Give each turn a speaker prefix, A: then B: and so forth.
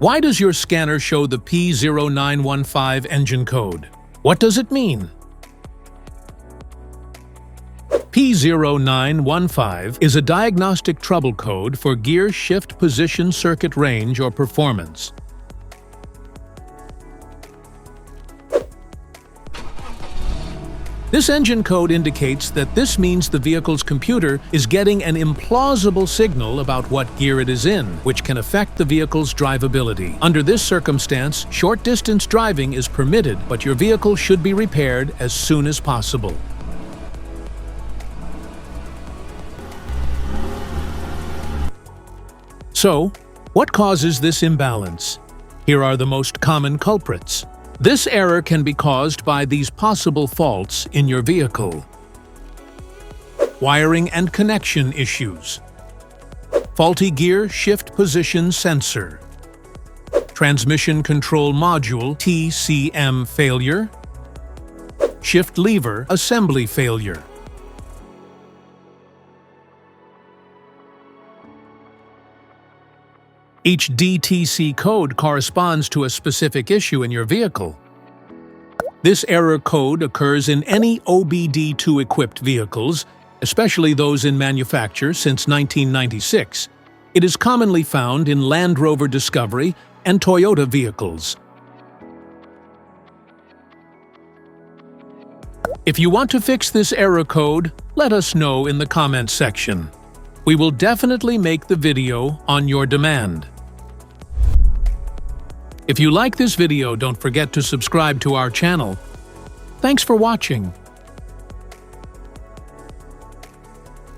A: Why does your scanner show the P0915 engine code? What does it mean? P0915 is a diagnostic trouble code for gear shift position circuit range or performance. This engine code indicates that this means the vehicle's computer is getting an implausible signal about what gear it is in, which can affect the vehicle's drivability. Under this circumstance, short-distance driving is permitted, but your vehicle should be repaired as soon as possible. So, what causes this imbalance? Here are the most common culprits. This error can be caused by these possible faults in your vehicle: wiring and connection issues, faulty gear shift position sensor, transmission control module (TCM) failure, shift lever assembly failure. Each DTC code corresponds to a specific issue in your vehicle. This error code occurs in any OBD2-equipped vehicles, especially those in manufacture since 1996. It is commonly found in Land Rover Discovery and Toyota vehicles. If you want to fix this error code, let us know in the comments section. We will definitely make the video on your demand. If you like this video, don't forget to subscribe to our channel. Thanks for watching.